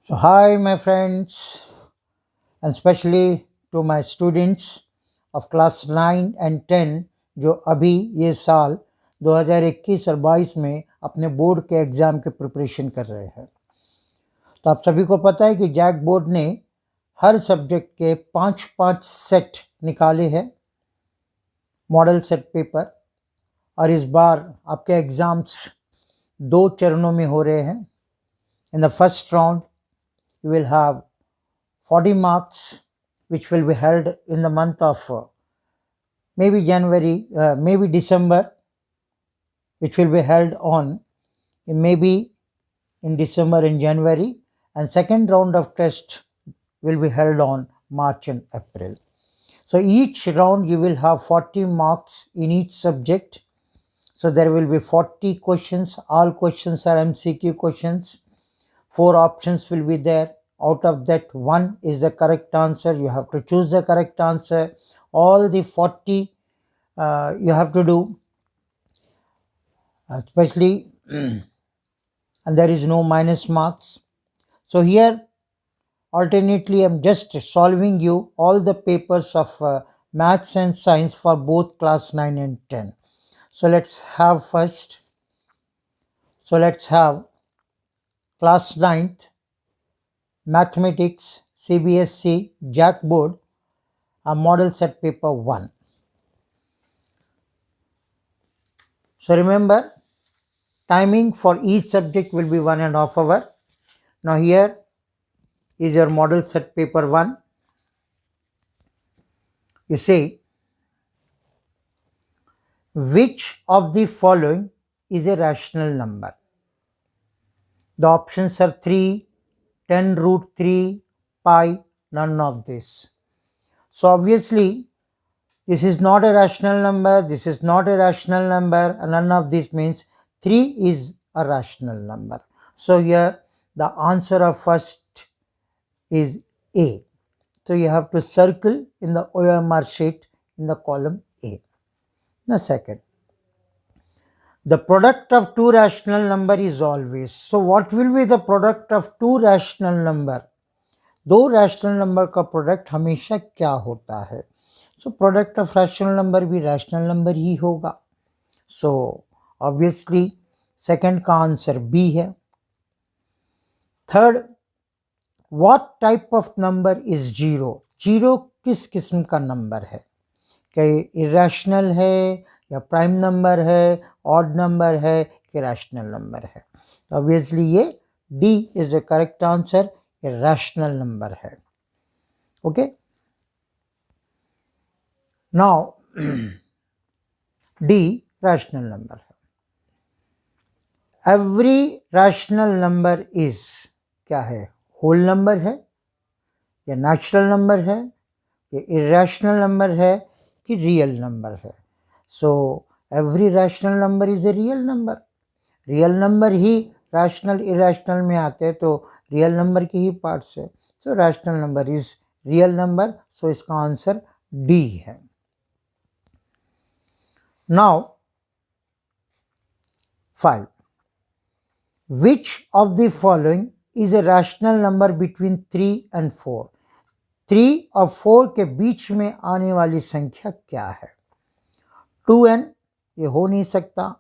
So, hi, my friends, and especially to my students of class 9 and 10 जो अभी ये साल 2021 और 22 में अपने बोर्ड के एग्ज़ाम के प्रिपरेशन कर रहे हैं। तो आप सभी को पता है कि जैक बोर्ड ने हर सब्जेक्ट के 5-5 सेट निकाले हैं, मॉडल सेट पेपर, और इस बार आपके एग्ज़ाम्स 2 चरणों में हो रहे हैं। In the first round you will have 40 marks which will be held in the month of maybe January, maybe December, which will be held on maybe in December and January, and second round of test will be held on March and April. So each round you will have 40 marks in each subject. So there will be 40 questions. All questions are MCQ questions. 4 options will be there. Out of that, 1 is the correct answer. You have to choose the correct answer. All the 40 you have to do, especially and there is no minus marks. So here alternately I'm just solving you all the papers of maths and science for both class 9 and 10. So let's have first. So let's have class 9th Mathematics CBSE Jack Board, a model set paper 1. So remember, timing for each subject will be 1.5 hours. Now here is your model set paper 1. You say, which of the following is a rational number? The options are 3, 10 root 3, pi, none of this. So obviously, this is not a rational number, this is not a rational number, and none of this means 3 is a rational number. So here the answer of first is A. So you have to circle in the OMR sheet in the column A. The second, the product of two rational number is always. So what will be the product of two rational number? दो rational number का product हमेशा क्या होता है? So product of rational number भी rational number ही होगा. So obviously second का answer B है. Third, what type of number is zero? Zero किस किस्म का नंबर है? क्या ये इरेशनल है या प्राइम नंबर है, ऑड नंबर है कि रैशनल नंबर है? ऑब्वियसली ये D is the correct answer. ये रैशनल नंबर है. Okay, now D rational number है. एवरी रैशनल नंबर इज क्या है? होल नंबर है या नेचुरल नंबर है या इरेशनल नंबर है कि रियल नंबर है? So every rational number is a real number. Real number he rational irrational में आते हैं, तो रियल नंबर के ही पार्ट्स है. So rational number is real number. So इसका आंसर डी है. Now 5. Which of the following is a rational number between 3 and 4? 3 और 4 के बीच में आने वाली संख्या क्या है? 2n, ये हो नहीं सकता.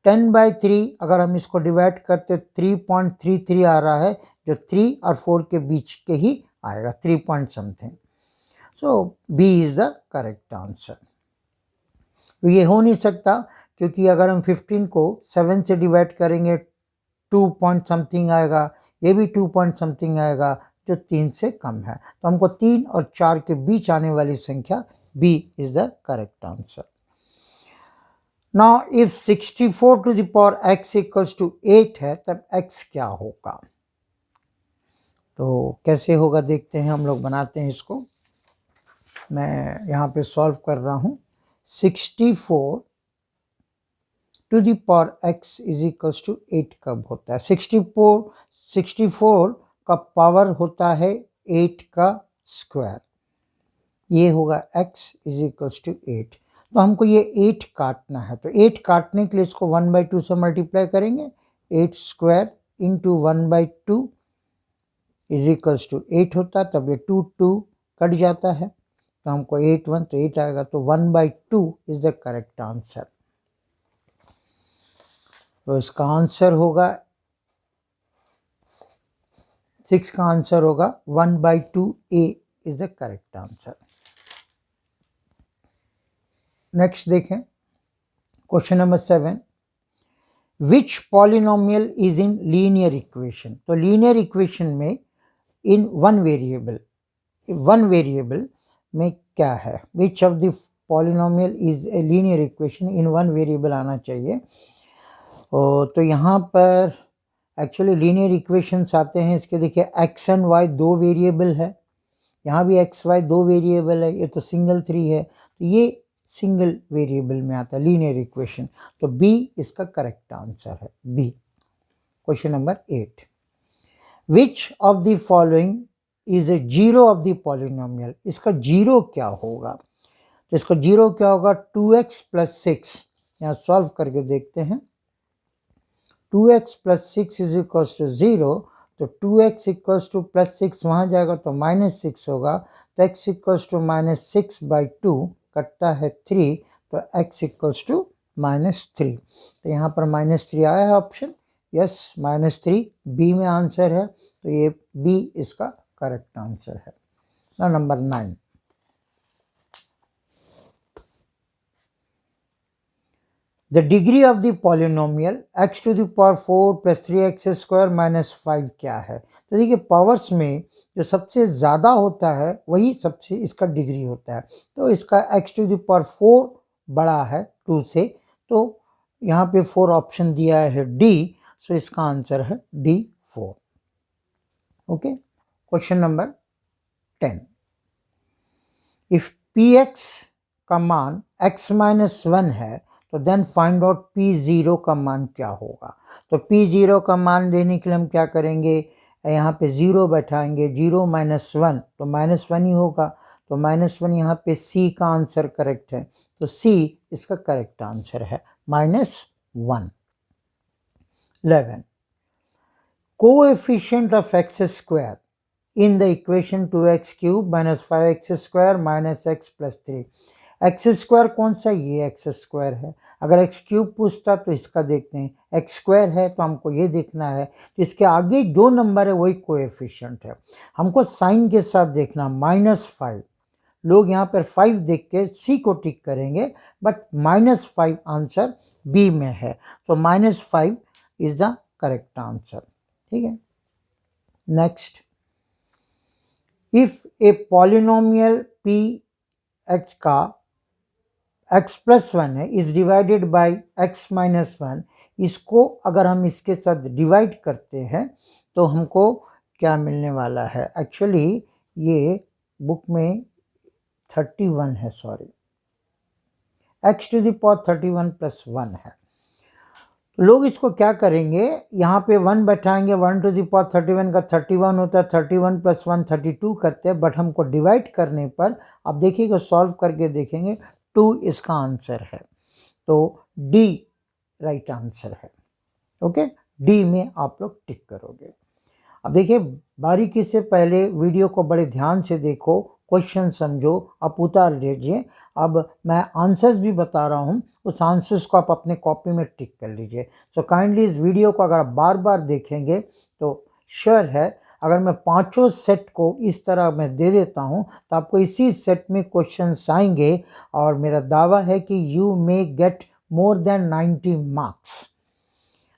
10/3 अगर हम इसको डिवाइड करते 3.33 आ रहा है, जो 3 और 4 के बीच के ही आएगा, 3 point something. So B is the correct answer. ये हो नहीं सकता क्योंकि अगर हम 15 को 7 से डिवाइड करेंगे 2 पॉइंट समथिंग आएगा, ये भी 2 पॉइंट समथिंग आएगा, जो 3 से कम है. तो हमको 3 और 4 के बीच आने वाली संख्या B is the correct answer. Now if 64 to the power x equals to 8 है, तब x क्या होगा? तो कैसे होगा देखते हैं. हम लोग बनाते हैं इसको. मैं यहाँ पे सॉल्व कर रहा हूँ. 64 to the power x is equals to 8 कब होता है? 64 का पावर होता है 8 का स्क्वायर. ये होगा x इज इक्वल्स टू 8. तो हमको ये 8 काटना है, तो 8 काटने के लिए इसको 1/2 से मल्टीप्लाई करेंगे. 8 square into 1/2 is equals to 8 होता, तब ये 2 कट जाता है, तो हमको 8 1 तो 8 आएगा, तो 1/2 इज द करेक्ट आंसर। तो इसका आंसर होगा 6 का आंसर होगा 1/2 A is the correct answer. Next देखें question number 7, which polynomial is in linear equation. तो लीनियर इक्वेशन में इन वन वेरिएबल में क्या है, which of the polynomial is a linear equation, in one variable आना चाहिए। तो यहाँ पर एक्चुअली लीनियर इक्वेशंस आते हैं, इसके देखिए एक्स एंड वाई 2 वेरिएबल है, यहाँ भी एक्स वाई 2 वेरिएबल है, ये तो सिंगल 3 है, तो ये सिंगल वेरिएबल में आता है लीनियर इक्वेशन, तो बी इसका करेक्ट आंसर है, B. Question number 8, which of the following is a zero of the polynomial. इसका जीरो क्या होगा, तो इसका जीरो क्या होगा, 2x + 6। यहाँ सॉल्व करके देखते हैं, 2x + 6 इज इक्वल टू 0, तो 2x इक्वल्स टू +6 वहाँ जाएगा तो -6 होगा, तो x इक्वल्स टू -6/2 कटता है 3, तो x इक्वल्स टू -3। तो यहाँ पर -3 आया है ऑप्शन, यस -3 बी में आंसर है, तो ये बी इसका करेक्ट आंसर है। ना number 9, the degree of the polynomial x to the power 4 plus 3x² minus 5 क्या है। तो देखिए पावर्स में जो सबसे ज़्यादा होता है वही सबसे इसका डिग्री होता है, तो इसका x to the power 4 बड़ा है 2 से, तो यहाँ पे 4 ऑप्शन दिया है डी, सो इसका आंसर है D 4। Okay, question number 10, if px का मान x - 1 है तो देन फाइंड आउट P0 का मान क्या होगा। तो P0 का मान लेने के लिए हम क्या करेंगे, यहाँ पे 0 बैठाएंगे, 0 - 1 तो -1 ही होगा, तो -1 यहाँ पे C का आंसर करेक्ट है, तो C इसका करेक्ट आंसर है -1। 11, coefficient of x² in the equation 2x³ - 5x² - x + 3। x² कौन सा, ये x² है, अगर x³ पूछता तो इसका देखते हैं, x² है तो हमको ये देखना है, तो इसके आगे जो नंबर है वही कोएफिशिएंट है, हमको साइन के साथ देखना, -5। लोग यहाँ पर 5 देख के सी को टिक करेंगे, बट -5 आंसर बी में है, तो -5 इज द करेक्ट आंसर। ठीक है, next, if a polynomial P x का x + 1 है इज डिवाइडेड बाई x - 1, इसको अगर हम इसके साथ डिवाइड करते हैं तो हमको क्या मिलने वाला है, एक्चुअली ये बुक में 31 है, sorry, x to the power 31 + 1 है, लोग इसको क्या करेंगे, यहाँ पे 1 बैठाएंगे, 1 to the power 31 का 31 होता है, 31 + 1 32 करते हैं, बट हमको डिवाइड करने पर आप देखिएगा, सॉल्व करके देखेंगे 2 इसका आंसर है, तो डी राइट आंसर है। ओके, डी में आप लोग टिक करोगे। अब देखिए बारीकी से पहले वीडियो को बड़े ध्यान से देखो, क्वेश्चन समझो, आप उतार लीजिए। अब मैं आंसर्स भी बता रहा हूँ, उस आंसर्स को आप अपने कॉपी में टिक कर लीजिए। सो काइंडली इस वीडियो को अगर आप बार बार देखेंगे तो श्योर है, अगर मैं 5 सेट को इस तरह मैं दे देता हूँ तो आपको इसी सेट में क्वेश्चंस आएंगे, और मेरा दावा है कि you may get more than 90 marks.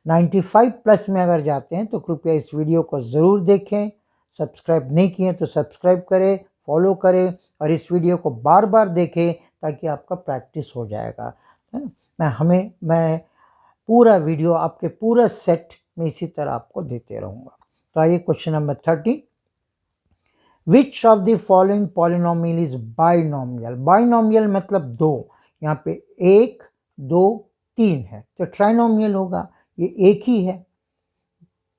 95+ में अगर जाते हैं तो कृपया इस वीडियो को ज़रूर देखें, सब्सक्राइब नहीं किए तो सब्सक्राइब करें, फॉलो करें, और इस वीडियो को बार बार देखें ताकि आपका प्रैक्टिस हो जाएगा, है ना। मैं पूरा वीडियो आपके पूरा सेट में इसी तरह आपको देते रहूँगा। तो आइए question number 30, which of the following polynomial is binomial. Binomial मतलब 2, यहाँ पे 1 2 3 है, तो ट्राइनोमियल होगा, ये एक ही है,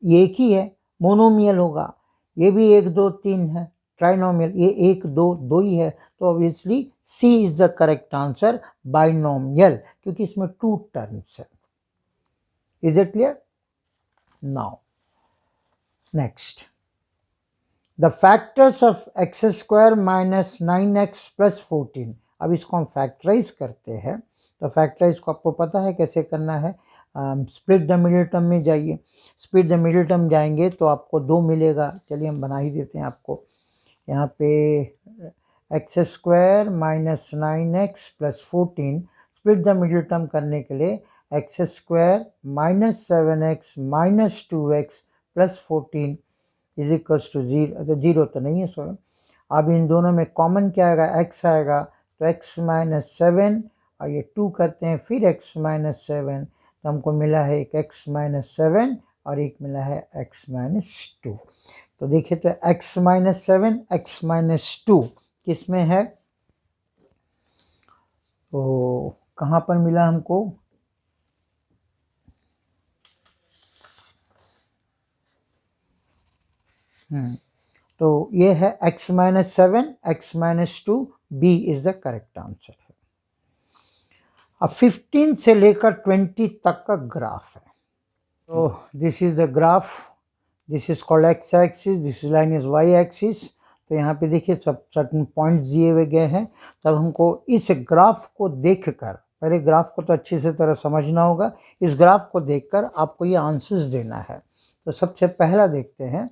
ये एक ही है। मोनोमियल होगा, ये भी 1 2 3 है। ट्राइनोमियल ये 1 2 2 ही है, तो obviously C is the correct answer, binomial, क्योंकि इसमें 2 टर्म्स है। Is it clear? Now next, the factors of x square minus 9x plus 14। अब इसको हम फैक्टराइज करते हैं, तो फैक्टराइज को आपको पता है कैसे करना है। स्प्लिट द मिडिल टर्म में जाइए, स्प्लिट द मिडिल टर्म जाएंगे तो आपको 2 मिलेगा। चलिए हम बना ही देते हैं आपको। यहाँ पे x square minus 9x plus 14, split the middle term करने के लिए x square minus 7x minus 2x plus 14 is equals to 0। तो 0 तो नहीं है, सॉरी। अब इन दोनों में कॉमन क्या आएगा, x आएगा, तो x माइनस 7 और ये 2 करते हैं, फिर x माइनस 7, तो हमको मिला है एक x माइनस 7 और एक मिला है x माइनस 2। तो देखिए, तो x माइनस 7 x माइनस 2 किस में है, तो कहाँ पर मिला हमको, तो ये है x minus 7 x minus 2, B is the correct answer है। अब 15 से लेकर 20 तक का ग्राफ है। तो this is the graph, this is called x axis, this line is y axis. तो यहाँ पे देखिए सब सर्टन पॉइंट्स दिए हुए गए हैं। तब हमको इस ग्राफ को देखकर, पहले ग्राफ को तो अच्छी से तरह समझना होगा, इस ग्राफ को देखकर आपको ये आंसर्स देना है। तो सबसे पहला देखते हैं,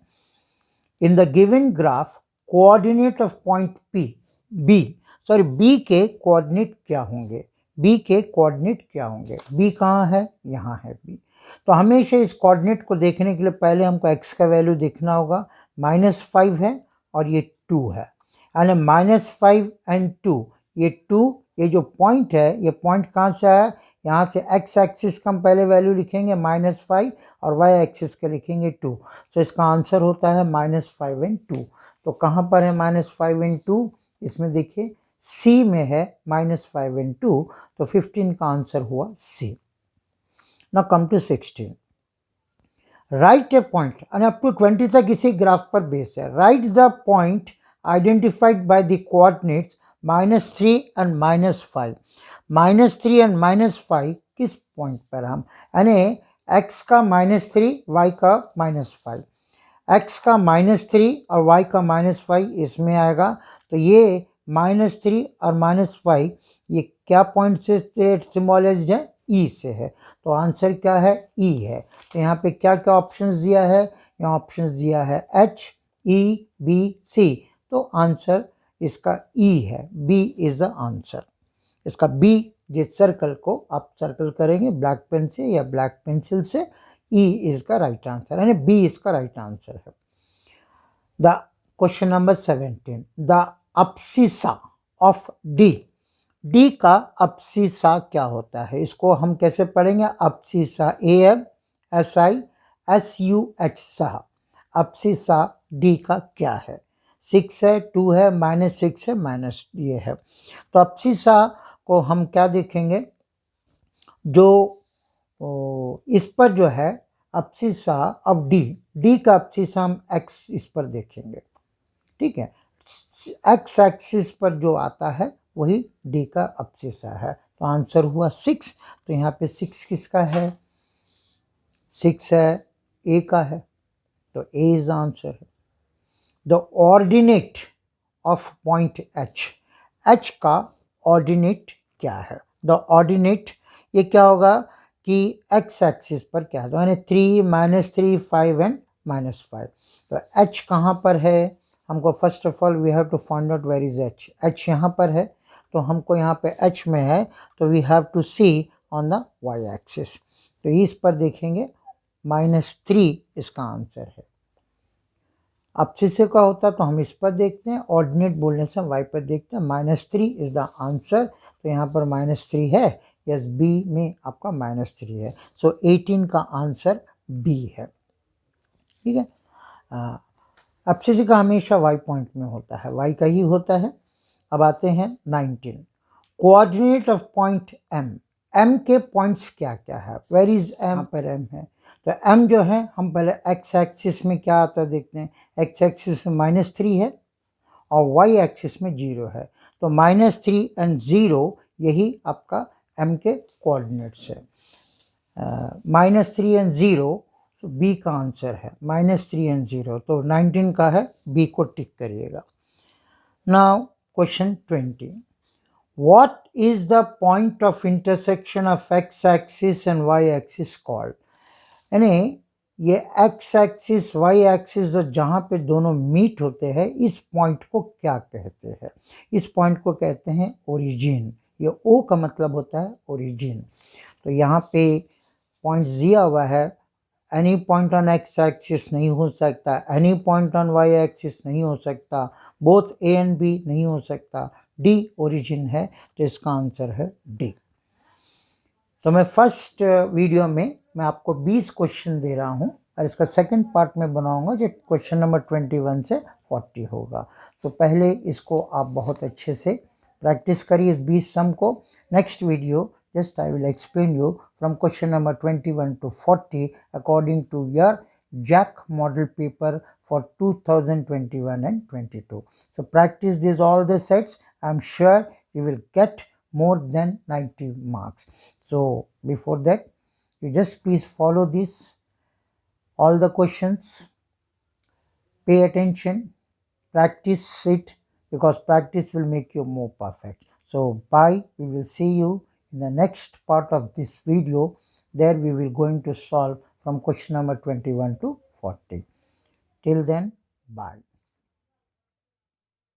in the given graph coordinate of point B के कोऑर्डिनेट क्या होंगे, बी के कोऑर्डिनेट क्या होंगे, बी कहाँ है, यहाँ है बी। तो हमेशा इस कोऑर्डिनेट को देखने के लिए पहले हमको x का वैल्यू देखना होगा, -5 है और ये 2 है, यानी -5 एंड 2, ये 2, ये जो पॉइंट है, ये पॉइंट कहाँ से आया, यहाँ से x एक्सिस का हम पहले वैल्यू लिखेंगे -5 और y एक्सिस के लिखेंगे 2। तो इसका आंसर होता है -5 एंड 2। तो कहाँ पर है -5 एंड 2, इसमें देखिए C में है -5 एंड 2, तो 15 का आंसर हुआ C। Now come to 16. Write a point, and up to 20 तक इसी ग्राफ पर बेस है। Write the point identified by the coordinates -3 and -5। -3 and -5 किस पॉइंट पर हम, यानी x का -3 y का -5, x का -3 और y का -5 इसमें आएगा। तो ये -3 और -5 ये क्या पॉइंट से सिम्बोलाइज्ड है, ई से है। तो आंसर क्या है, ई है। तो यहाँ पे क्या क्या ऑप्शंस दिया है, यहाँ ऑप्शंस दिया है H E B C, तो आंसर इसका ई है, बी इज द आंसर। इसका बी, जिस सर्कल को आप सर्कल करेंगे ब्लैक पेन से या ब्लैक पेंसिल से, ई इज का राइट आंसर, यानी बी इसका राइट आंसर है। The question number 17, the abscissa of D का अब्सिसा क्या होता है, इसको हम कैसे पढ़ेंगे, अब्सिसा ABSISUH सा, अब्सिसा डी का क्या है, 6 है, 2 है, -6 है, माइनस ये है। तो अब्सिसा को हम क्या देखेंगे, जो इस पर जो है अब्सिसा ऑफ डी का अब्सिसा हम x इस पर देखेंगे, ठीक है। x एक्सिस पर जो आता है वही डी का अब्सिसा है। तो आंसर हुआ 6। तो यहाँ पे 6 किसका है, 6 है, ए का है, तो ए इज द आंसर है। The ordinate of point H का ऑर्डिनेट क्या है, द ऑर्डिनेट ये क्या होगा कि एक्स एक्सिस पर क्या है, तो यानी 3 -3 5 एंड -5। तो एच कहाँ पर है, हमको first of all we have to find out where is H. H यहाँ पर है, तो हमको यहाँ पे एच में है, तो we have to see on the y axis. तो इस पर देखेंगे -3 इसका आंसर है। अब्सिसा का होता तो हम इस पर देखते हैं, ऑर्डिनेट बोलने से वाई पर देखते हैं। -3 इज द आंसर। तो यहाँ पर -3 है, यस, बी में आपका -3 है। सो 18 का आंसर बी है, ठीक है। अब्सिसा का हमेशा वाई पॉइंट में होता है, वाई का ही होता है। अब आते हैं 19, कोऑर्डिनेट ऑफ पॉइंट एम के पॉइंट्स क्या क्या है, वेयर इज एम, पर एम है। तो एम जो है हम पहले एक्स एक्सिस में क्या आता है देखते हैं, एक्स एक्सिस में -3 है और वाई एक्सिस में 0 है। तो -3 एंड 0 यही आपका एम के कोऑर्डिनेट्स है। -3 एंड 0, तो बी का आंसर है -3 एंड 0, तो 19 का है, बी को टिक करिएगा। Now question 20, what is the point of intersection of x axis and y axis called? यानी ये x एक्सिस y एक्सिस जहाँ पे दोनों मीट होते हैं, इस पॉइंट को क्या कहते हैं? इस पॉइंट को कहते हैं ओरिजिन। ये O का मतलब होता है ओरिजिन। तो यहाँ पे पॉइंट दिया हुआ है, any point on x axis नहीं हो सकता, any point on y axis नहीं हो सकता, बोथ A एंड B नहीं हो सकता, D ओरिजिन है, तो इसका आंसर है D। तो मैं फर्स्ट वीडियो में मैं आपको 20 क्वेश्चन दे रहा हूं और इसका सेकंड पार्ट में बनाऊंगा जो क्वेश्चन नंबर 21 से 40 होगा। तो पहले इसको आप बहुत अच्छे से प्रैक्टिस करिए इस 20 सम को। Next video just I will explain you from question number 21 to 40 according to your JAC model paper for 2021 and 22. So practice these all the sets. I'm sure you will get more than 90 marks. So before that, you just please follow this, all the questions, pay attention, practice it, because practice will make you more perfect. So bye, we will see you in the next part of this video. There we will going to solve from question number 21 to 40. Till then, bye.